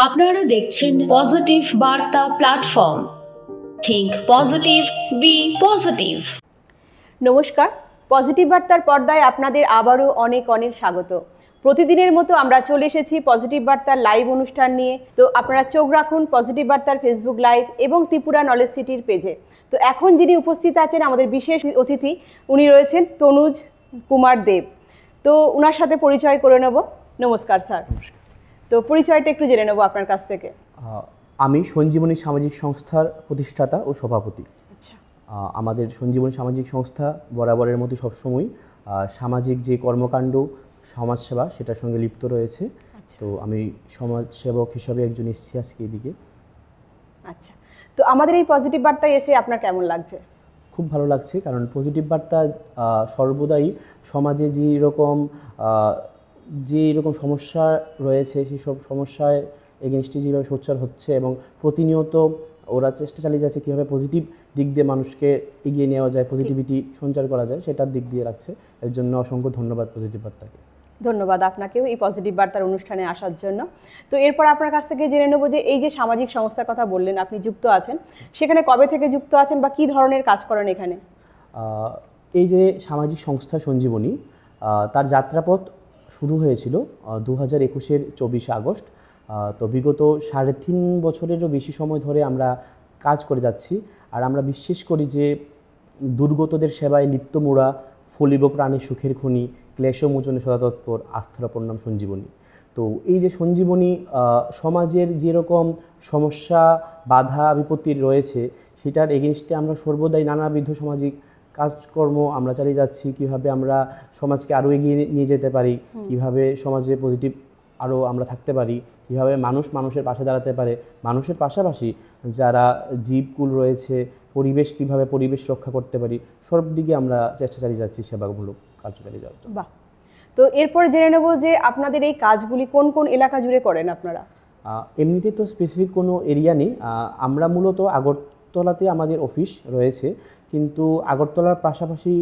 আপনারা দেখছেন পজিটিভ বার্তা platform. Think positive, be positive. নমস্কার, পজিটিভ বার্তার পর্দায় আপনাদের আবারও অনেক অনেক স্বাগত। প্রতিদিনের মতো আমরা চলে এসেছি পজিটিভ বার্তার লাইভ অনুষ্ঠান নিয়ে। তো আপনারা চোখ রাখুন পজিটিভ বার্তার ফেসবুক লাইভ এবং ত্রিপুরা নলেজ সিটির পেজে। তো এখন যিনি উপস্থিত আছেন আমাদের বিশেষ অতিথি, উনি রয়েছেন তনুজ কুমার দেব। তো ওনার সাথে পরিচয় করে নেব। নমস্কার স্যার। তো পরিচয়টা একটু জেনে নেব আপনার কাছ থেকে। আমি সঞ্জীবনী সামাজিক সংস্থার প্রতিষ্ঠাতা ও সভাপতি। আচ্ছা, আমাদের সঞ্জীবনী সামাজিক সংস্থা বরাবরের মতো সবসময় সামাজিক যে কর্মকাণ্ড, সমাজসেবা সেটার সঙ্গে লিপ্ত রয়েছে। তো আমি সমাজসেবক হিসাবে একজন এসেছি আজকে এদিকে। আচ্ছা, তো আমাদের এই পজিটিভ বার্তায় এসে আপনার কেমন লাগছে? খুব ভালো লাগছে, কারণ পজিটিভ বার্তা সর্বদাই সমাজে যে রকম সমস্যা রয়েছে সেই সব সমস্যায় এগেনস্টে যেভাবে সোচ্চার হচ্ছে এবং প্রতিনিয়ত ওরা চেষ্টা চালিয়ে যাচ্ছে কীভাবে পজিটিভ দিক দিয়ে মানুষকে এগিয়ে নেওয়া যায়, পজিটিভিটি সঞ্চার করা যায়, সেটার দিক দিয়ে রাখছে। এর জন্য অসংখ্য ধন্যবাদ পজিটিভ বার্তাকে। ধন্যবাদ আপনাকেও এই পজিটিভ বার্তার অনুষ্ঠানে আসার জন্য। তো এরপর আপনার কাছ থেকে জেনে নেব যে এই যে সামাজিক সংস্থার কথা বললেন আপনি যুক্ত আছেন, সেখানে কবে থেকে যুক্ত আছেন বা কী ধরনের কাজ করেন এখানে? এই যে সামাজিক সংস্থা সঞ্জীবনী, তার যাত্রাপথ শুরু হয়েছিল 2021-এর 24শে আগস্ট। তো বিগত 3.5 বছরেরও বেশি সময় ধরে আমরা কাজ করে যাচ্ছি। আর আমরা বিশ্বাস করি যে দুর্গতদের সেবায় লিপ্ত মোড়া, ফলিব প্রাণী সুখের খনি, ক্লেশমোচনে সদা তৎপর, আস্থার অপর নাম সঞ্জীবনী। তো এই যে সঞ্জীবনী সমাজের যেরকম সমস্যা, বাধা বিপত্তি রয়েছে সেটার এগেনস্টে আমরা সর্বদাই নানাবিধ সামাজিক কাজকর্ম আমরা চালিয়ে যাচ্ছি। কীভাবে আমরা সমাজকে আরও এগিয়ে নিয়ে যেতে পারি, কীভাবে সমাজে পজিটিভ আরও আমরা থাকতে পারি, কীভাবে মানুষের পাশে দাঁড়াতে পারে, মানুষের পাশাপাশি যারা জীবকুল রয়েছে, পরিবেশ রক্ষা করতে পারি, সব দিকে আমরা চেষ্টা চালিয়ে যাচ্ছি সেবামূলক কাজ চালিয়ে যাওয়ার জন্য। বাহ, তো এরপর জেনে নেব যে আপনাদের এই কাজগুলি কোন কোন এলাকা জুড়ে করেন আপনারা? এমনিতে তো স্পেসিফিক কোনো এরিয়া নেই। আমরা মূলত আগরতলাতে আমাদের অফিস রয়েছে, কিন্তু আগরতলার পাশাপাশি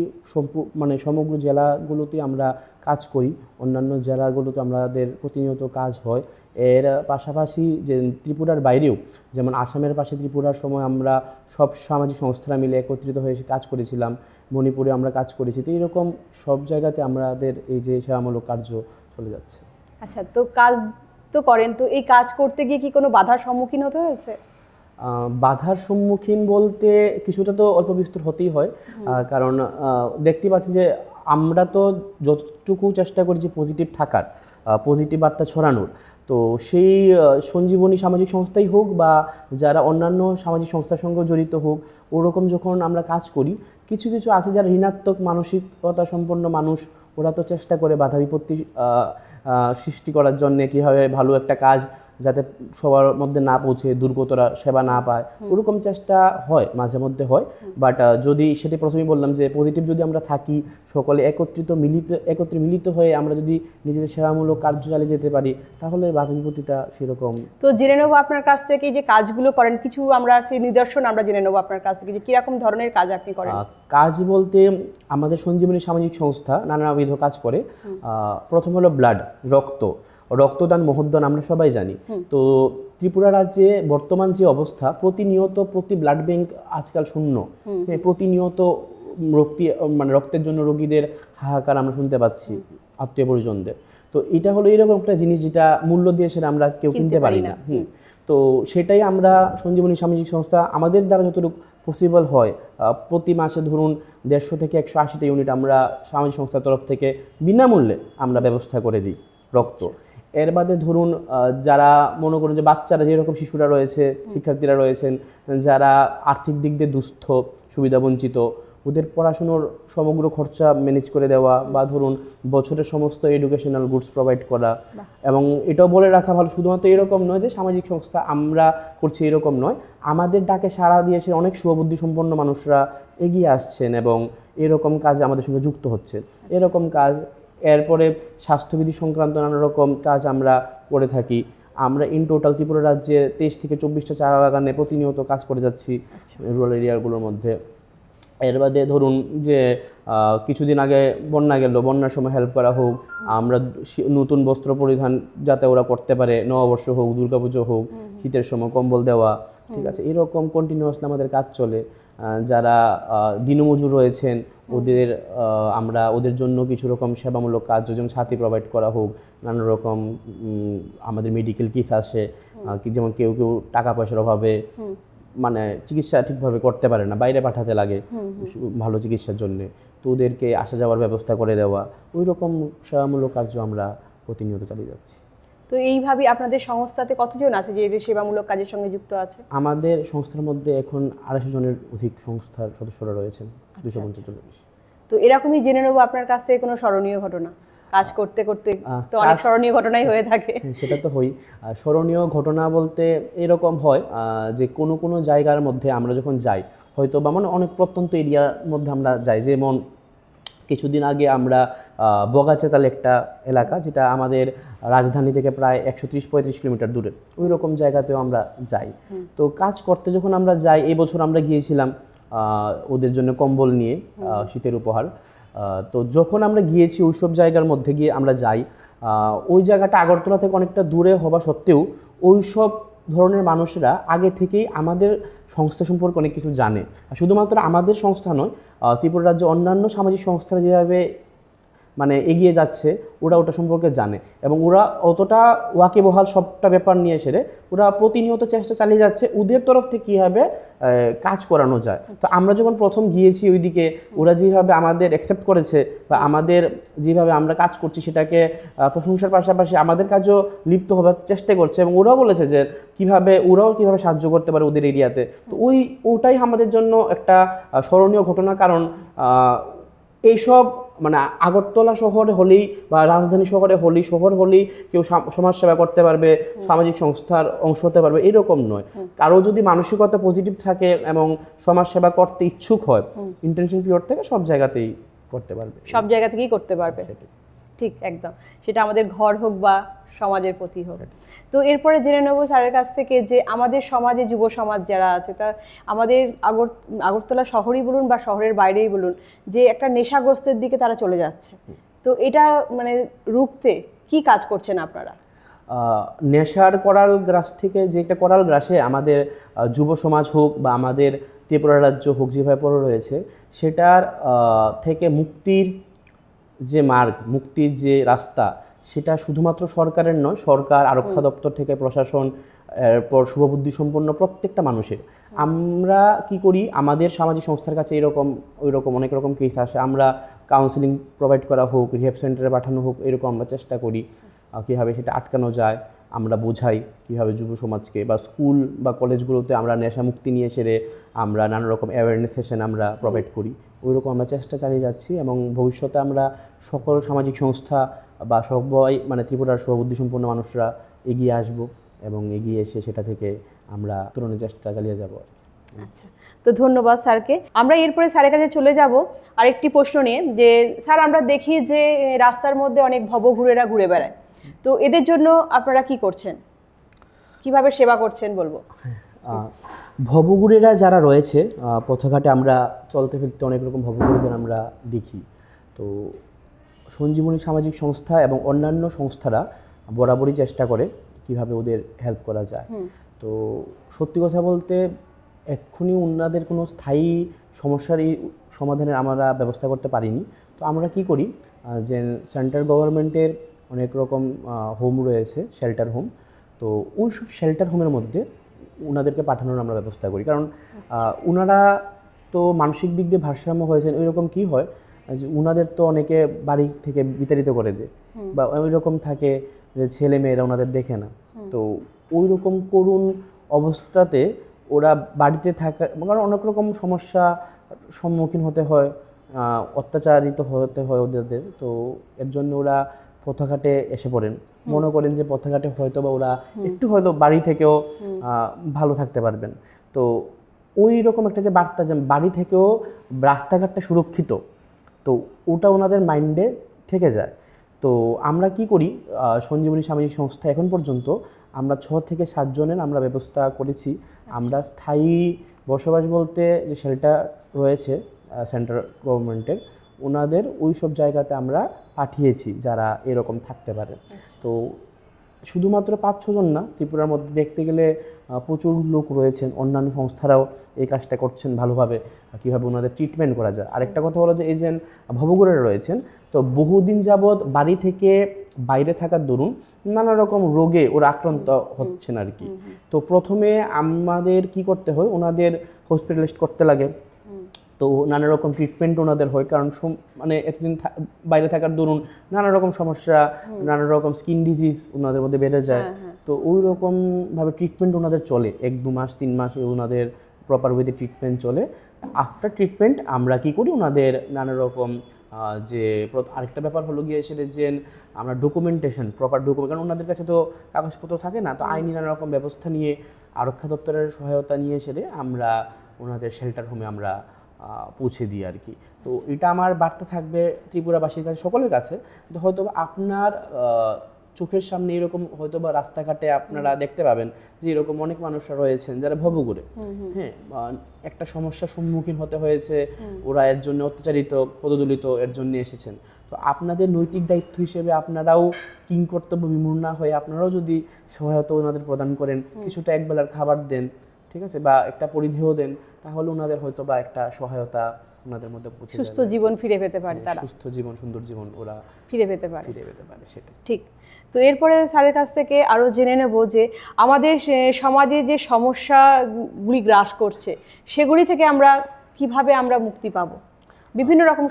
সমগ্র জেলাগুলোতে আমরা কাজ করি। অন্যান্য জেলাগুলোতে আমাদের প্রতিনিয়ত কাজ হয়। এর পাশাপাশি যে ত্রিপুরার বাইরেও, যেমন আসামের পাশে ত্রিপুরার সময় আমরা সব সামাজিক সংস্থারা মিলে একত্রিত হয়ে কাজ করেছিলাম। মণিপুরে আমরা কাজ করেছি। তো এইরকম সব জায়গাতে আমাদের এই যে সেবামূলক কার্য চলে যাচ্ছে। আচ্ছা, তো কাজ তো করেন, তো এই কাজ করতে গিয়ে কি কোনো বাধার সম্মুখীন হতে হয়েছে? বাধার সম্মুখীন বলতে কিছুটা তো অল্প বিস্তর হতেই হয়, কারণ দেখতে পাচ্ছি যে আমরা তো যতটুকু চেষ্টা করি যে পজিটিভ থাকার, পজিটিভ বার্তা ছড়ানোর। তো সেই সঞ্জীবনী সামাজিক সংস্থাই হোক বা যারা অন্যান্য সামাজিক সংস্থার সঙ্গে জড়িত হোক, ওরকম যখন আমরা কাজ করি, কিছু কিছু আছে যারা ঋণাত্মক মানসিকতা সম্পন্ন মানুষ, ওরা তো চেষ্টা করে বাধা বিপত্তি সৃষ্টি করার জন্যে, কীভাবে ভালো একটা কাজ যাতে সবার মধ্যে না পৌঁছে, দুর্গতরা সেবা না পায়, ওরকম চেষ্টা হয়, মাঝে মধ্যে হয়। বাট যদি সেটি প্রথমেই বললাম যে পজিটিভ যদি আমরা থাকি, সকলে একত্রে মিলিত হয়ে আমরা যদি নিজেদের সেবামূলক কার্য চালিয়ে যেতে পারি, তাহলে বাধা বিপত্তিটা সেরকম। তো জেনে নেবো আপনার কাছ থেকে যে কাজগুলো করেন, কিছু আমরা সেই নিদর্শন আমরা জেনে নেবো আপনার কাছ থেকে যে কীরকম ধরনের কাজ আপনি করেন। কাজ বলতে আমাদের সঞ্জীবনী সামাজিক সংস্থা নানাবিধ কাজ করে। প্রথম হলো রক্তদান মহোদ্যান, আমরা সবাই জানি। তো ত্রিপুরা রাজ্যে বর্তমান যে অবস্থা, প্রতিনিয়ত প্রতি ব্লাড ব্যাংক আজকাল শূন্য। প্রতিনিয়ত রক্তের জন্য রোগীদের হাহাকার আমরা শুনতে পাচ্ছি, আত্মীয় পরিজনদের। তো এটা হলো এরকম একটা জিনিস যেটা মূল্য দিয়ে সেটা আমরা কেউ কিনতে পারি না। তো সেটাই আমরা সঞ্জীবনী সামাজিক সংস্থা আমাদের দ্বারা যতটুকু পসিবল হয়, প্রতি মাসে ধরুন 150 থেকে 180টা ইউনিট আমরা সামাজিক সংস্থার তরফ থেকে বিনামূল্যে আমরা ব্যবস্থা করে দিই রক্ত। এর বাদে ধরুন যারা মনে করুন যে বাচ্চারা, যেরকম শিশুরা রয়েছে, শিক্ষার্থীরা রয়েছেন যারা আর্থিক দিক দিয়ে দুস্থ, সুবিধাবঞ্চিত, ওদের পড়াশুনোর সমগ্র খরচা ম্যানেজ করে দেওয়া, বা ধরুন বছরের সমস্ত এডুকেশনাল গুডস প্রোভাইড করা। এবং এটাও বলে রাখা ভালো, শুধুমাত্র এরকম নয় যে সামাজিক সংস্থা আমরা করছি এরকম নয়, আমাদের ডাকে সাড়া দিয়ে এসে অনেক শুভবুদ্ধি সম্পন্ন মানুষরা এগিয়ে আসছেন এবং এরকম কাজ আমাদের সঙ্গে যুক্ত হচ্ছে। এরকম কাজ, এরপরে স্বাস্থ্যবিধি সংক্রান্ত নানা রকম কাজ আমরা করে থাকি। আমরা ইন টোটাল ত্রিপুরা রাজ্যে 23 থেকে 24টা চা বাগানে প্রতিনিয়ত কাজ করে যাচ্ছি রুরাল এরিয়াগুলোর মধ্যে। এর বাদে ধরুন যে কিছুদিন আগে বন্যা গেল, বন্যার সময় হেল্প করা হোক, আমরা নতুন বস্ত্র পরিধান যাতে ওরা করতে পারে, নববর্ষ হোক, দুর্গাপুজো হোক, শীতের সময় কম্বল দেওয়া, ঠিক আছে, এরকম কন্টিনিউয়াসলি আমাদের কাজ চলে। যারা দিনমজুর রয়েছেন ওদের আমরা ওদের জন্য কিছু রকম সেবামূলক কাজ, যেমন ছাতি প্রোভাইড করা হোক, নানা রকম আমাদের মেডিকেল কিট আসে, যেমন কেউ কেউ টাকা পয়সার অভাবে মানে চিকিৎসা ঠিকভাবে করতে পারে না, বাইরে পাঠাতে লাগে ভালো চিকিৎসার জন্য, তো ওদেরকে আসা যাওয়ার ব্যবস্থা করে দেওয়া, ওই রকম সেবামূলক কার্য আমরা প্রতিনিয়ত চালিয়ে যাচ্ছি। তো এইভাবে আপনাদের সংস্থাতে কতজন আছে যে এই সেবামূলক কাজের সঙ্গে যুক্ত আছে? আমাদের সংস্থার মধ্যে এখন 250 জনের অধিক সংস্থার সদস্যরা রয়েছেন, 250 জনের বেশি। তো এরকমই জেনে নেবো আপনার কাছ থেকে কোনো স্মরণীয় ঘটনা, কাজ করতে করতে তো অনেক স্মরণীয় ঘটনাই হয়ে থাকে। সেটা তো হই। স্মরণীয় ঘটনা বলতে এরকম হয় যে কোনো কোনো জায়গার মধ্যে আমরা যখন যাই, হয়তো বা মানে অনেক প্রত্যন্ত এরিয়ার মধ্যে আমরা যাই, যেমন কিছুদিন আগে আমরা বগাচেতাল একটা এলাকা, যেটা আমাদের রাজধানী থেকে প্রায় 130-35 কিলোমিটার দূরে, ওই রকম জায়গাতেও আমরা যাই। তো কাজ করতে যখন আমরা যাই, এই বছর আমরা গিয়েছিলাম ওদের জন্য কম্বল নিয়ে, শীতের উপহার। তো যখন আমরা গিয়েছি ওই সব জায়গার মধ্যে গিয়ে আমরা যাই, ওই জায়গাটা আগরতলা থেকে অনেকটা দূরে হওয়া সত্ত্বেও ওই সব ধরনের মানুষেরা আগে থেকেই আমাদের সংস্থা সম্পর্কে অনেক কিছু জানে। শুধুমাত্র আমাদের সংস্থা নয়, ত্রিপুরা রাজ্যে অন্যান্য সামাজিক সংস্থারা যেভাবে মানে এগিয়ে যাচ্ছে, ওরা ওটা সম্পর্কে জানে এবং ওরা অতটা ওয়াকিবহাল সবটা ব্যাপার নিয়ে এসে ওরা প্রতিনিয়ত চেষ্টা চালিয়ে যাচ্ছে ওদের তরফ থেকে কীভাবে কাজ করানো যায়। তো আমরা যখন প্রথম গিয়েছি ওইদিকে, ওরা যেভাবে আমাদের অ্যাকসেপ্ট করেছে বা আমাদের যেভাবে আমরা কাজ করছি সেটাকে প্রশংসার পাশাপাশি আমাদের কাজও লিপ্ত হবার চেষ্টা করছে এবং ওরাও বলেছে যে ওরাও কীভাবে সাহায্য করতে পারে ওদের এরিয়াতে। তো ওটাই আমাদের জন্য একটা স্মরণীয় ঘটনা, কারণ এইসব মানে আগরতলা শহরে হলেই বা রাজধানী শহরে হলেই কেউ সমাজসেবা করতে পারবে, সামাজিক সংস্থার অংশ হতে পারবে, এরকম নয়। কারো যদি মানসিকতা পজিটিভ থাকে এবং সমাজসেবা করতে ইচ্ছুক হয়, ইন্টেনশন পিওর থেকে সব জায়গাতেই করতে পারবে, সব জায়গা থেকেই করতে পারবে। ঠিক, একদম। সেটা আমাদের ঘর হোক বা সমাজের প্রতি হোক। তো এরপরে জেনে নেব স্যারের কাছ থেকে যে আমাদের সমাজে যুব সমাজ যারা আছে, তা আমাদের আগরতলা শহরই বলুন বা শহরের বাইরেই বলুন, যে একটা নেশাগ্রস্তের দিকে তারা চলে যাচ্ছে, তো এটা মানে রুখতে কি কাজ করছেন আপনারা? নেশার করাল গ্রাস থেকে যে একটা করাল গ্রাসে আমাদের যুব সমাজ হোক বা আমাদের ত্রিপুরা রাজ্য হোক যেভাবে পড়ে রয়েছে, সেটার থেকে মুক্তির যে মার্গ, মুক্তির যে রাস্তা, সেটা শুধুমাত্র সরকারের নয়, সরকার, আরক্ষা দপ্তর থেকে প্রশাসন, এরপর শুভবুদ্ধি সম্পন্ন প্রত্যেকটা মানুষের। আমরা কি করি, আমাদের সামাজিক সংস্থার কাছে ওইরকম অনেক রকম কেস আসে, আমরা কাউন্সিলিং প্রোভাইড করা হোক, রিহ্যাব সেন্টারে পাঠানো হোক, এরকম আমরা চেষ্টা করি কীভাবে সেটা আটকানো যায়। আমরা বোঝাই কীভাবে যুব সমাজকে, বা স্কুল বা কলেজগুলোতে আমরা নেশা মুক্তি নিয়ে ছেড়ে আমরা নানা রকম অ্যাওয়ারনেস সেশন আমরা প্রোভাইড করি। ওইরকম আমরা চেষ্টা চালিয়ে যাচ্ছি এবং ভবিষ্যতে আমরা সকল সামাজিক সংস্থা বা সবাই মানে ত্রিপুরার শুভবুদ্ধি সম্পন্ন মানুষরা এগিয়ে আসব এবং এগিয়ে এসে সেটা থেকে আমরা উত্তরণের চেষ্টা চালিয়ে যাব। আচ্ছা, তো ধন্যবাদ স্যারকে। আমরা এরপরে স্যারের কাছে চলে যাব আরেকটি প্রশ্ন নিয়ে, যে স্যার আমরা দেখি যে রাস্তার মধ্যে অনেক ভবঘুরেরা ঘুরে বেড়ায়, তো এদের জন্য আপনারা কি করছেন, কিভাবে সেবা করছেন বলবো? ভবঘুরেরা যারা রয়েছে পথঘাটে, আমরা চলতে ফিরতে অনেক রকম ভবঘুরেদের আমরা দেখি। তো সঞ্জীবনী সামাজিক সংস্থা এবং অন্যান্য সংস্থারা বরাবরই চেষ্টা করে কিভাবে ওদের হেল্প করা যায়। তো সত্যি কথা বলতে এক্ষুনি ওনাদের কোনো স্থায়ী সমস্যারই সমাধানের আমরা ব্যবস্থা করতে পারিনি। তো আমরা কি করি, যে সেন্ট্রাল গভর্নমেন্টের অনেক রকম হোম রয়েছে, শেল্টার হোম, তো ওই সব শেল্টার হোমের মধ্যে ওনাদেরকে পাঠানোর আমরা ব্যবস্থা করি। কারণ ওনারা তো মানসিক দিক দিয়ে ভারসাম্য হয়েছেন, ওই রকম কী হয় যে ওনাদের তো অনেকে বাড়ি থেকে বিতাড়িত করে দেয় বা ওই রকম থাকে যে ছেলে মেয়েরা ওনাদের দেখে না। তো ওই রকম করুণ অবস্থাতে ওরা বাড়িতে থাকা, কারণ অনেক রকম সমস্যা সম্মুখীন হতে হয়, অত্যাচারিত হতে হয় ওদের। তো এর জন্য ওরা পথঘাটে এসে পড়েন, মনে করেন যে পথঘাটে হয়তো বা ওরা একটু হয়তো বাড়ি থেকেও ভালো থাকতে পারবেন। তো ওই রকম একটা যে বার্তা, যে বাড়ি থেকেও রাস্তাঘাটটা সুরক্ষিত, তো ওটা ওনাদের মাইন্ডে থেকে যায়। তো আমরা কি করি, সঞ্জীবনী সামাজিক সংস্থা এখন পর্যন্ত আমরা 6 থেকে 7 জনের আমরা ব্যবস্থা করেছি। আমরা স্থায়ী বসবাস বলতে যে শেল্টার রয়েছে সেন্ট্রাল গভর্নমেন্টের, ওনাদের ওই সব জায়গাতে আমরা পাঠিয়েছি যারা এরকম থাকতে পারে। তো শুধুমাত্র 5-6 জন না, ত্রিপুরার মধ্যে দেখতে গেলে প্রচুর লোক রয়েছেন, অন্যান্য সংস্থারাও এই কাজটা করছেন ভালোভাবে, কীভাবে ওনাদের ট্রিটমেন্ট করা যায়। আরেকটা কথা হলো যে এই যে ভবঘুরেরা রয়েছেন, তো বহুদিন যাবৎ বাড়ি থেকে বাইরে থাকার দরুন নানা রকম রোগে ওরা আক্রান্ত হচ্ছেন আর কি। তো প্রথমে আমাদের কি করতে হয়, ওনাদের হসপিটালাইজড করতে লাগে, তো নানা রকম ট্রিটমেন্ট ওনাদের হয়, কারণ মানে এতদিন বাইরে থাকার দরুন নানা রকম সমস্যা, নানা রকম স্কিন ডিজিজ ওনাদের মধ্যে বেড়ে যায়। তো ওই রকমভাবে ট্রিটমেন্ট ওনাদের চলে 1-2 মাস 3 মাস ওনাদের প্রপার ওয়েতে ট্রিটমেন্ট চলে। আফটার ট্রিটমেন্ট আমরা কি করি, ওনাদের নানা রকম যে আরেকটা ব্যাপার হলো গিয়ে সেটা যে আমরা ডকুমেন্টেশন, প্রপার ডকুমেন্ট, কারণ ওনাদের কাছে তো কাগজপত্র থাকে না, তো আইনি নানা রকম ব্যবস্থা নিয়ে আরক্ষা দপ্তরের সহায়তা নিয়ে এসে আমরা ওনাদের শেল্টার হোমে আমরা পৌঁছে দিই আর কি। তো এটা আমার বার্তা থাকবে ত্রিপুরাবাসীর কাছে, সকলের কাছে। তো হয়তো আপনার চোখের সামনে এরকম হয়তো বা রাস্তাঘাটে আপনারা দেখতে পাবেন যে এরকম অনেক মানুষরা রয়েছেন যারা ভবঘুরে, হ্যাঁ, একটা সমস্যার সম্মুখীন হতে হয়েছে, ওরা এর জন্য অত্যাচারিত পদদলিত এর জন্য এসেছেন। তো আপনাদের নৈতিক দায়িত্ব হিসেবে আপনারাও কিংকর্তব্য বিমূঢ় না হয়ে আপনারাও যদি সহায়তা ওনাদের প্রদান করেন, কিছুটা একবেলার খাবার দেন, ঠিক আছে, বা একটা পরিধেয় দেন, তাহলে ওনাদের হয়তো বা একটা সহায়তা ওনাদের মধ্যে পৌঁছে যাবে, সুস্থ জীবন ফিরে পেতে পারে, তারা সুস্থ জীবন, সুন্দর জীবন ওরা ফিরে পেতে পারে। সেটা ঠিক। তো এরপরে স্যারের কাছ থেকে আরও জেনে নেব যে আমাদের সমাজে যে সমস্যাগুলি গ্রাস করছে সেগুলি থেকে আমরা কিভাবে আমরা মুক্তি পাবো। বিভিন্ন রকম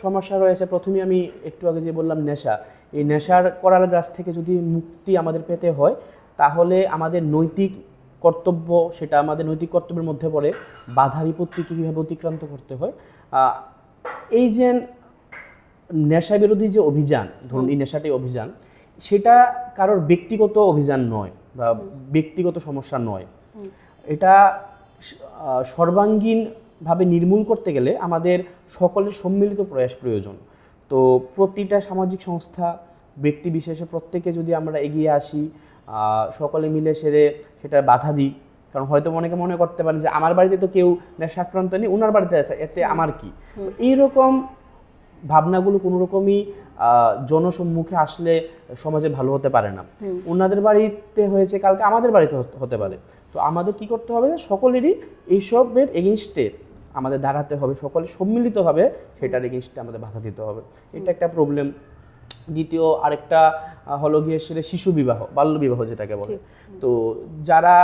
সমস্যা রয়েছে। প্রথমে আমি একটু আগে যে বললাম নেশা, এই নেশার করাল গ্রাস থেকে যদি মুক্তি আমাদের পেতে হয়, তাহলে আমাদের নৈতিক কর্তব্য, সেটা আমাদের নৈতিক কর্তব্যের মধ্যে পড়ে বাধা বিপত্তিকে কীভাবে অতিক্রান্ত করতে হয়। এই যে নেশা বিরোধী যে অভিযান, ধরুন এই নেশাটি অভিযান, সেটা কারোর ব্যক্তিগত অভিযান নয় বা ব্যক্তিগত সমস্যা নয়, এটা সর্বাঙ্গীনভাবে নির্মূল করতে গেলে আমাদের সকলের সম্মিলিত প্রয়াস প্রয়োজন। তো প্রতিটা সামাজিক সংস্থা, ব্যক্তি বিশেষে প্রত্যেকে যদি আমরা এগিয়ে আসি, সকলে মিলে সেটা বাধা দিই, কারণ হয়তো অনেকে মনে করতে পারেন যে আমার বাড়িতে তো কেউ নেশাক্রান্ত নেই, ওনার বাড়িতে আছে, এতে আমার কি, এইরকম ভাবনাগুলো কোনো রকমই জনসম্মুখে আসলে সমাজে ভালো হতে পারে না। ওনাদের বাড়িতে হয়েছে, কালকে আমাদের বাড়িতে হতে পারে। তো আমাদের কি করতে হবে, সকলেরই এইসবের এগেনস্টে আমাদের দাঁড়াতে হবে, সকলে সম্মিলিতভাবে সেটার এগেনস্টে আমাদের বাধা দিতে হবে। এটা একটা প্রবলেম। দ্বিতীয় আরেকটা হলো গিয়ে সেটা শিশু বিবাহ, বাল্য বিবাহ যেটাকে বলে। তো যারা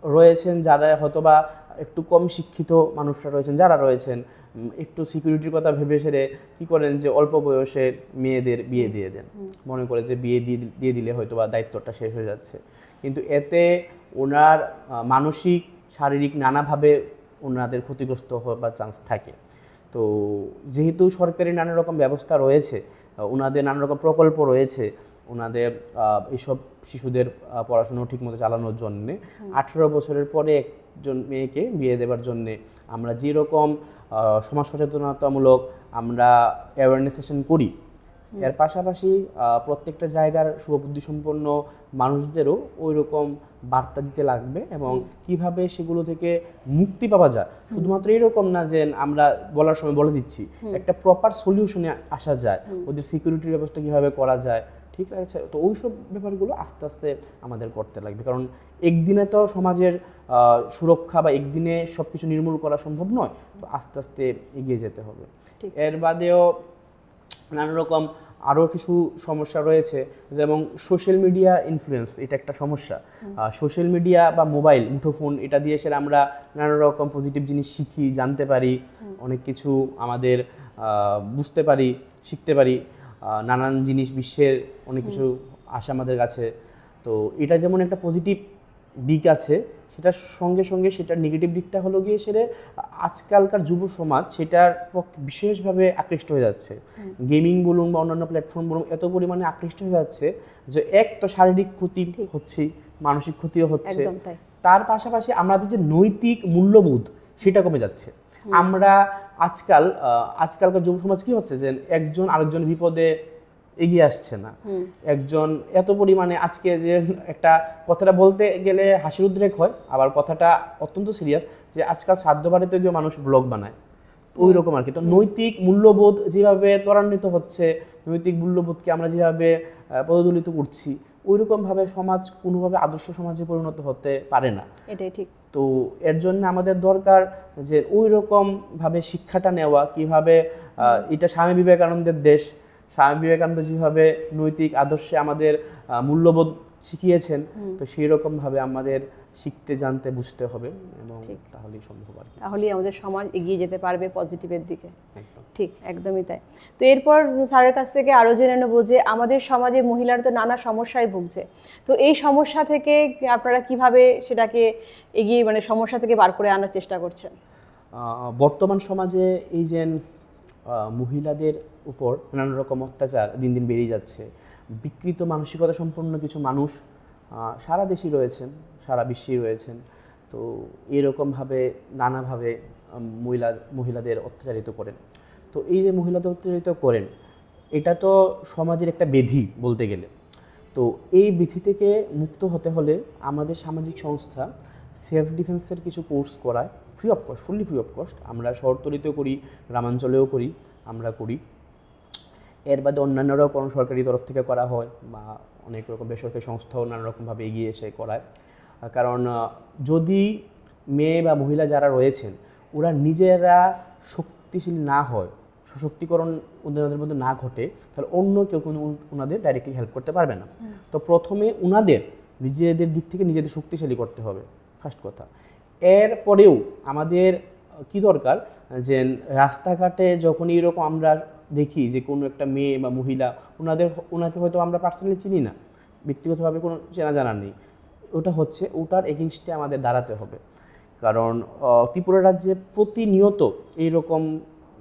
রয়েছেন, যারা হয়তোবা একটু কম শিক্ষিত মানুষরা রয়েছেন, যারা রয়েছেন একটু সিকিউরিটির কথা ভেবে কি করেন যে অল্প বয়সে মেয়েদের বিয়ে দিয়ে দেন, মনে করে যে বিয়ে দিয়ে দিলে হয়তোবা দায়িত্বটা শেষ হয়ে যাচ্ছে। কিন্তু এতে ওনার মানসিক শারীরিক নানাভাবে ওনাদের ক্ষতিগ্রস্ত হবার চান্স থাকে। তো যেহেতু সরকারি নানা রকম ব্যবস্থা রয়েছে, ওনাদের নানা রকম প্রকল্প রয়েছে, ওনাদের এইসব শিশুদের পড়াশোনা ঠিকমতো চালানোর জন্যে 18 বছরের পরে একজন মেয়েকে বিয়ে দেওয়ার জন্যে আমরা যেরকম সমাজ সচেতনতামূলক আমরা অ্যাওয়ারনেস সেশন করি, এর পাশাপাশি প্রত্যেকটা জায়গার শুভবুদ্ধিসম্পন্ন মানুষদেরও ওই রকম বার্তা দিতে লাগবে এবং কিভাবে সেগুলো থেকে মুক্তি পাওয়া যায়। শুধুমাত্র এরকম না যে আমরা বলার সময় বলে দিচ্ছি, একটা প্রপার সলিউশনে আসা যায়, ওদের সিকিউরিটির ব্যবস্থা কীভাবে করা যায়, ঠিক আছে। তো ওই সব ব্যাপারগুলো আস্তে আস্তে আমাদের করতে লাগবে, কারণ একদিনে তো সমাজের সুরক্ষা বা একদিনে সব কিছু নির্মূল করা সম্ভব নয়। তো আস্তে আস্তে এগিয়ে যেতে হবে। এর বাদেও নানা রকম আরও কিছু সমস্যা রয়েছে, যেমন সোশ্যাল মিডিয়া ইনফ্লুয়েন্স, এটা একটা সমস্যা। সোশ্যাল মিডিয়া বা মোবাইল, মুঠোফোন, এটা দিয়ে আমরা নানা রকম পজিটিভ জিনিস শিখি, জানতে পারি, অনেক কিছু আমাদের বুঝতে পারি, শিখতে পারি, নানান জিনিস, বিশ্বের অনেক কিছু আসে আমাদের কাছে। তো এটা যেমন একটা পজিটিভ দিক আছে, সেটার সঙ্গে সঙ্গে সেটার নেগেটিভ দিকটা হলো গিয়ে আজকালকার যুব সমাজ সেটার বিশেষভাবে আকৃষ্ট হয়ে যাচ্ছে। গেমিং বলুন বা অন্যান্য প্ল্যাটফর্ম বলুন, এত পরিমাণে আকৃষ্ট হয়ে যাচ্ছে যে এক তো শারীরিক ক্ষতি হচ্ছে, মানসিক ক্ষতিও হচ্ছে, তার পাশাপাশি আমাদের যে নৈতিক মূল্যবোধ সেটা কমে যাচ্ছে। আমরা আজকালকার যুব সমাজ কি হচ্ছে যে একজন আরেকজন বিপদে এগিয়ে আসছে না। একজন এত পরিমাণে আজকে যে একটা কথাটা বলতে গেলে হাসির উদ্রেক হয়, আবার কথাটা অত্যন্ত সিরিয়াস, যে আজকাল সাধ্য বাড়িতে গিয়ে মানুষ ব্লগ বানায়, ওই রকম আর কি। তো নৈতিক মূল্যবোধ যেভাবে ত্বরান্বিত হচ্ছে, নৈতিক মূল্যবোধকে আমরা যেভাবে পদদলিত করছি, ওই রকমভাবে সমাজ কোনোভাবে আদর্শ সমাজে পরিণত হতে পারে না। এটাই ঠিক। তো এর জন্য আমাদের দরকার যে ওই রকম ভাবে শিক্ষাটা নেওয়া, কিভাবে এটা স্বামী বিবেকানন্দের দেশ, স্বামী বিবেকানন্দ যেভাবে নৈতিক আদর্শে আমাদের মূল্যবোধ শিখিয়েছেন, তো সেই রকম ভাবে আমাদের শিখতে জানতে বুঝতে হবে, এবং তাহলেই সম্ভব আর কি। তাহলেই আমাদের সমাজ এগিয়ে যেতে পারবে পজিটিভের দিকে। একদম ঠিক, একদমই তাই। তো এরপর স্যারের কাছ থেকে আরও জেনে নেবো যে আমাদের সমাজে মহিলারা তো নানা সমস্যায় ভুগছে, তো এই সমস্যা থেকে আপনারা কিভাবে সেটাকে এগিয়ে মানে সমস্যা থেকে বার করে আনার চেষ্টা করছেন? বর্তমান সমাজে এই যে মহিলাদের উপর নানা রকম অত্যাচার দিন দিন বেড়ে যাচ্ছে, বিকৃত মানসিকতা সম্পন্ন কিছু মানুষ সারা দেশই রয়েছেন, সারা বিশ্বেই রয়েছেন। তো এরকমভাবে নানাভাবে মহিলাদের অত্যাচারিত করেন। তো এই যে মহিলাদের অত্যাচারিত করেন, এটা তো সমাজের একটা ব্যাধি বলতে গেলে। তো এই ব্যাধি থেকে মুক্ত হতে হলে আমাদের সামাজিক সংস্থা সেলফ ডিফেন্সের কিছু কোর্স করায়, free of cost, fully free of cost. আমরা শহরতলিতেও করি, গ্রামাঞ্চলেও করি, আমরা করি। এর বাদে অন্যান্যরাও কোনো সরকারি তরফ থেকে করা হয়, বা অনেক রকম বেসরকারি সংস্থাও নানা রকমভাবে এগিয়ে এসে করায়। কারণ যদি মেয়ে বা মহিলা যারা রয়েছেন ওরা নিজেরা শক্তিশীল না হয়, সশক্তিকরণ ওদের মধ্যে না ঘটে, তাহলে অন্য কেউ কোনো ওনাদের ডাইরেক্টলি হেল্প করতে পারবে না। তো প্রথমে ওনাদের নিজেদের দিক থেকে নিজেদের শক্তিশালী করতে হবে, ফার্স্ট কথা। এরপরেও আমাদের কি দরকার, যে রাস্তাঘাটে যখন এরকম আমরা দেখি যে কোনো একটা মেয়ে বা মহিলা, ওনাকে হয়তো আমরা পার্সোনালি চিনি না, ব্যক্তিগতভাবে কোনো চেনা জানা নেই, ওটার এগেইনস্টে আমাদের দাঁড়াতে হবে। কারণ ত্রিপুরা রাজ্যে প্রতিনিয়ত এইরকম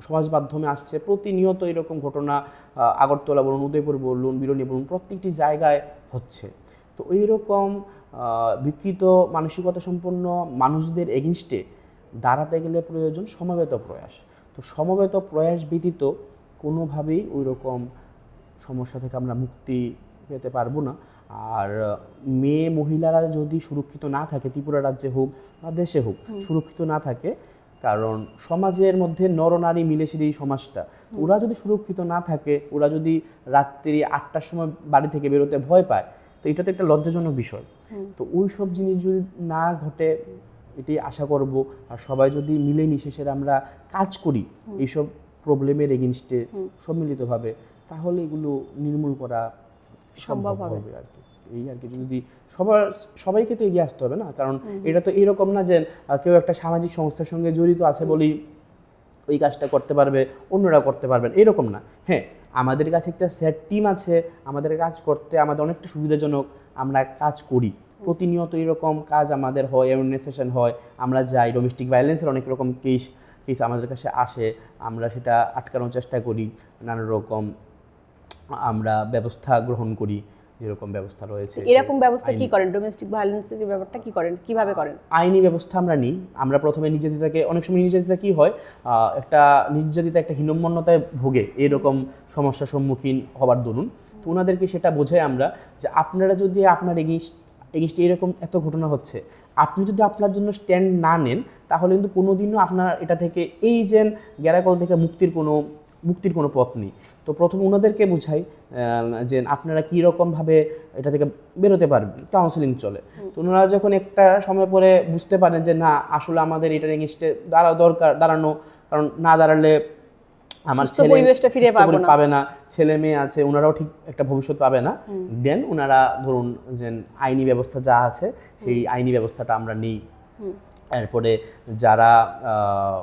সমাজ মাধ্যমে আসছে, প্রতিনিয়ত এরকম ঘটনা আগরতলা বলুন, উদয়পুর বলুন, বিরোনী বলুন, প্রত্যেকটি জায়গায় হচ্ছে। তো ওই রকম বিকৃত মানসিকতা সম্পন্ন মানুষদের এগেইনস্টে দাঁড়াতে গেলে প্রয়োজন সমবেত প্রয়াস। তো সমবেত প্রয়াস ব্যতীত কোনোভাবেই ওই রকম সমস্যা থেকে আমরা মুক্তি পেতে পারবো না। আর মেয়ে মহিলারা যদি সুরক্ষিত না থাকে, ত্রিপুরা রাজ্যে হোক বা দেশে হোক, সুরক্ষিত না থাকে, কারণ সমাজের মধ্যে নরনারী মিলেছিল এই সমাজটা, ওরা যদি সুরক্ষিত না থাকে, ওরা যদি রাত্রি 8টার সময় বাড়ি থেকে বেরোতে ভয় পায়, তো এটা তো একটা লজ্জাজনক বিষয়। তো ওই সব জিনিস যদি না ঘটে, এটি আশা করব। আর সবাই যদি মিলেমিশে সেটা আমরা কাজ করি এইসব প্রবলেমের এগেইনস্টে সম্মিলিতভাবে, তাহলে এগুলো নির্মূল করা সম্ভব হবে আর কি। এই আর কি, যদি সবাইকে তো এগিয়ে আসতে হবে না, কারণ এটা তো এরকম না যে কেউ একটা সামাজিক সংস্থার সঙ্গে জড়িত আছে বলেই ওই কাজটা করতে পারবে, অন্যরা করতে পারবেন, এরকম না। হ্যাঁ, আমাদের কাছে একটা সেট টিম আছে, আমাদের কাজ করতে আমাদের অনেকটা সুবিধাজনক, আমরা কাজ করি প্রতিনিয়ত। এরকম কাজ আমাদের হয়, অ্যাওয়ারনেস সেশন হয়, আমরা যাই, ডোমেস্টিক ভায়োলেন্সের অনেক রকম কেস আমাদের কাছে আসে, আমরা সেটা আটকানোর চেষ্টা করি, নানা রকম আমরা ব্যবস্থা গ্রহণ করি, যেরকম ব্যবস্থা রয়েছে। এরকম ব্যবস্থা কি করেন? ডোমেস্টিক ভায়োলেন্সের যে ব্যাপারটা কি করেন, কিভাবে করেন? আইনি ব্যবস্থা আমরা নিই। আমরা প্রথমে নির্যাতিতাকে, অনেক সময় নির্যাতিতা কি হয়, একটা নির্যাতিতা একটা হীনম্মন্যতায় ভোগে, এরকম সমস্যার সম্মুখীন হবার দরুন। তো ওনাদেরকে সেটা বোঝাই আমরা, যে আপনারা যদি আপনার এগেইনস্টে এরকম এত ঘটনা হচ্ছে, আপনি যদি আপনার জন্য স্ট্যান্ড না নেন, তাহলে কিন্তু কোনোদিনও আপনার এটা থেকে, এই যে গ্যারাকল থেকে মুক্তির কোনো পথ নেই। তো প্রথমে ওনাদেরকে বুঝাই যে আপনারা কীরকমভাবে এটা থেকে বেরোতে পারবেন, কাউন্সেলিং চলে। তো ওনারা যখন একটা সময় পরে বুঝতে পারেন যে না, আসলে আমাদের এটার এগেইনস্টে দাঁড়ানো, কারণ না দাঁড়ালে আমার ছেলে পাবে না, ছেলে মেয়ে আছে, ওনারাও ঠিক একটা ভবিষ্যৎ পাবে না, দেন ওনারা ধরুন যে আইনি ব্যবস্থা যা আছে সেই আইনি ব্যবস্থাটা আমরা নিই। এরপরে যারা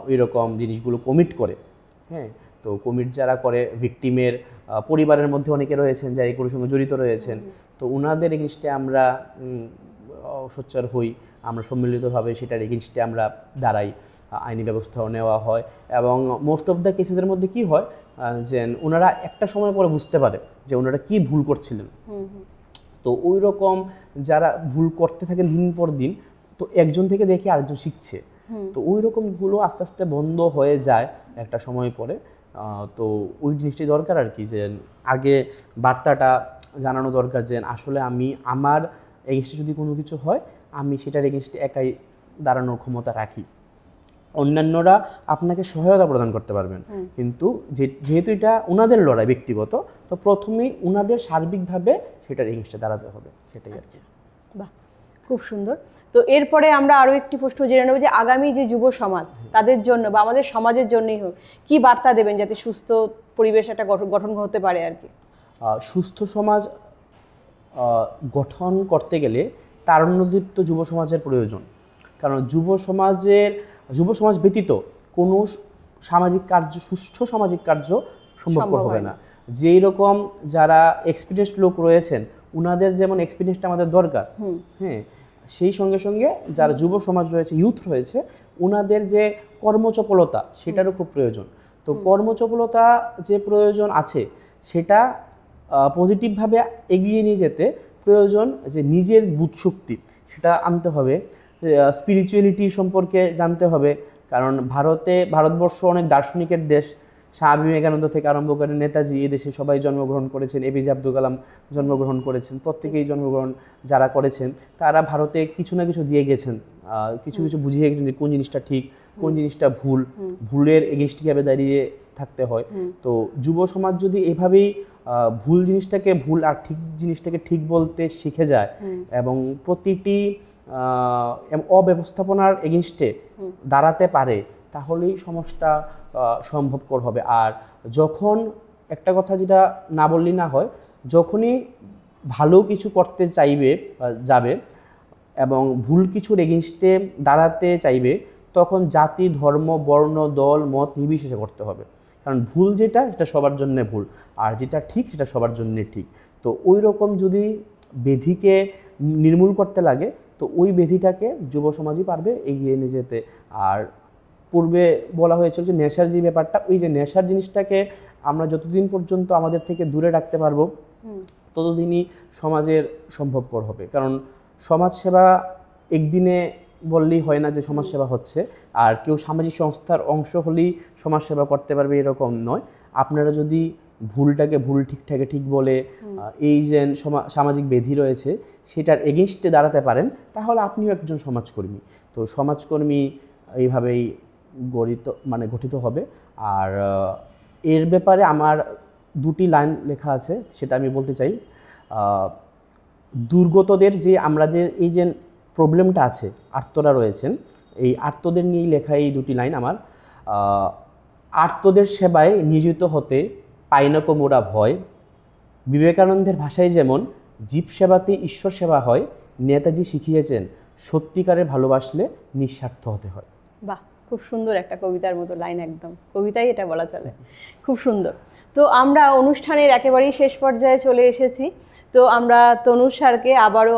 ওইরকম জিনিসগুলো কমিট করে, হ্যাঁ, তো কমিট যারা করে, ভিকটিমের পরিবারের মধ্যে অনেকে রয়েছেন যারা এগুলোর সঙ্গে জড়িত রয়েছেন, তো ওনাদের এগেইনস্টে আমরা সোচ্চার হই, আমরা সম্মিলিতভাবে সেটার এগেইনস্টে আমরা দাঁড়াই, আইনি ব্যবস্থাও নেওয়া হয়। এবং মোস্ট অফ দ্য কেসেসের মধ্যে কি হয়, যে ওনারা একটা সময় পরে বুঝতে পারে যে ওনারা কি ভুল করছিলেন। তো ওই রকম যারা ভুল করতে থাকেন দিন পর দিন, তো একজন থেকে দেখে আরেকজন শিখছে, তো ওই রকমগুলো আস্তে আস্তে বন্ধ হয়ে যায় একটা সময় পরে। তো ওই জিনিসটি দরকার আর কি, যে আগে বার্তাটা জানানো দরকার যে আসলে আমি আমার এগেনস্টে যদি কোনো কিছু হয় আমি সেটার এগেনস্টে একাই দাঁড়ানোর ক্ষমতা রাখি, অন্যান্যরা আপনাকে সহায়তা প্রদান করতে পারবেন, কিন্তু যেহেতু এটা ওনাদের লড়াই ব্যক্তিগত, তো প্রথমেই ওনাদের সার্বিকভাবে সেটার এগেনস্টে দাঁড়াতে হবে, সেটাই আর কি। বাহ, খুব সুন্দর। তো এরপরে আমরা আরও একটি প্রশ্ন জেনে নেব যে আগামী যে যুব সমাজ তাদের জন্য বা আমাদের সমাজের জন্যই হোক কি বার্তা দেবেন যাতে সুস্থ পরিবেশ একটা গঠন হতে পারে আর কি? সুস্থ সমাজ গঠন করতে গেলে তারুণ্যদীপ্ত যুব সমাজের প্রয়োজন, কারণ যুব সমাজ ব্যতীত কোনো সামাজিক কার্য, সুষ্ঠু সামাজিক কার্য সম্ভবপর হবে না। যেই রকম যারা এক্সপিরিয়েন্সড লোক রয়েছেন ওনাদের যেমন এক্সপিরিয়েন্সটা আমাদের দরকার, হ্যাঁ, সেই সঙ্গে সঙ্গে যারা যুব সমাজ রয়েছে, ইউথ রয়েছে, ওনাদের যে কর্মচপলতা সেটারও খুব প্রয়োজন। তো কর্মচপলতা যে প্রয়োজন আছে সেটা পজিটিভভাবে এগিয়ে নিয়ে যেতে প্রয়োজন যে নিজের বুদ্ধশক্তি সেটা আনতে হবে, স্পিরিচুয়ালিটি সম্পর্কে জানতে হবে, কারণ ভারতবর্ষ অনেক দার্শনিকের দেশ, স্বামী বিবেকানন্দ থেকে আরম্ভ করে নেতাজি এই দেশে সবাই জন্মগ্রহণ করেছেন, এপিজে আব্দুল কালাম জন্মগ্রহণ করেছেন, প্রত্যেকেই জন্মগ্রহণ যারা করেছেন তারা ভারতে কিছু না কিছু দিয়ে গেছেন, কিছু কিছু বুঝিয়ে গেছেন যে কোন জিনিসটা ঠিক, কোন জিনিসটা ভুলের এগেনস্টে কীভাবে দাঁড়িয়ে থাকতে হয়। তো যুব সমাজ যদি এভাবেই ভুল জিনিসটাকে ভুল আর ঠিক জিনিসটাকে ঠিক বলতে শিখে যায় এবং প্রতিটি অব্যবস্থাপনার এগেনস্টে দাঁড়াতে পারে, তাহলেই সমাজটা সম্ভবপর হবে। আর যখন একটা কথা যেটা না বললেই না হয়, যখনই ভালো কিছু করতে যাবে এবং ভুল কিছুর এগেনস্টে দাঁড়াতে চাইবে, তখন জাতি, ধর্ম, বর্ণ, দল, মত নির্বিশেষে করতে হবে, কারণ ভুল যেটা সেটা সবার জন্যে ভুল, আর যেটা ঠিক সেটা সবার জন্যে ঠিক। তো ওই রকম যদি বেধিকে নির্মূল করতে লাগে, তো ওই বেধিটাকে যুব সমাজই পারবে এগিয়ে নিয়ে যেতে। আর পূর্বে বলা হয়েছিল যে নেশার যে ব্যাপারটা, ওই যে নেশার জিনিসটাকে আমরা যতদিন পর্যন্ত আমাদের থেকে দূরে রাখতে পারবো ততদিনই সমাজের সম্ভবপর হবে, কারণ সমাজসেবা একদিনে বললেই হয় না যে সমাজসেবা হচ্ছে, আর কেউ সামাজিক সংস্থার অংশ হলেই সমাজসেবা করতে পারবে এরকম নয়। আপনারা যদি ভুলটাকে ভুল, ঠিকঠাকে ঠিক বলে এই যে সামাজিক বেধি রয়েছে সেটার এগেনস্টে দাঁড়াতে পারেন, তাহলে আপনিও একজন সমাজকর্মী। তো সমাজকর্মী এইভাবেই গঠিত হবে। আর এর ব্যাপারে আমার দুটি লাইন লেখা আছে, সেটা আমি বলতে চাই। দুর্গতদের যে এই যে প্রবলেমটা আছে, আর্তরা রয়েছেন, এই আর্তদের নিয়েই লেখা এই দুটি লাইন আমার। আর্তদের সেবায় নিয়োজিত হতে পাই না কো মোরা ভয়, বিবেকানন্দের ভাষায় যেমন জীব সেবাতে ঈশ্বর সেবা হয়, নেতাজি শিখিয়েছেন সত্যিকারে ভালোবাসলে নিঃস্বার্থ হতে হয়। বাহ, খুব সুন্দর একটা কবিতার মতো লাইন, একদম কবিতাই এটা বলা চলে, খুব সুন্দর। তো আমরা অনুষ্ঠানের একেবারেই শেষ পর্যায়ে চলে এসেছি। তো আমরা তনুজ স্যারকে আবারও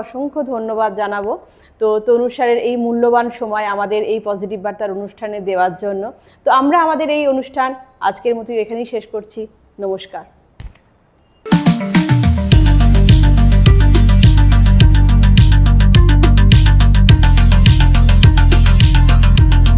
অসংখ্য ধন্যবাদ জানাবো। তো তনুজ স্যারের এই মূল্যবান সময় আমাদের এই পজিটিভ বার্তার অনুষ্ঠানে দেওয়ার জন্য। তো আমরা আমাদের এই অনুষ্ঠান আজকের মতো এখানেই শেষ করছি। নমস্কার।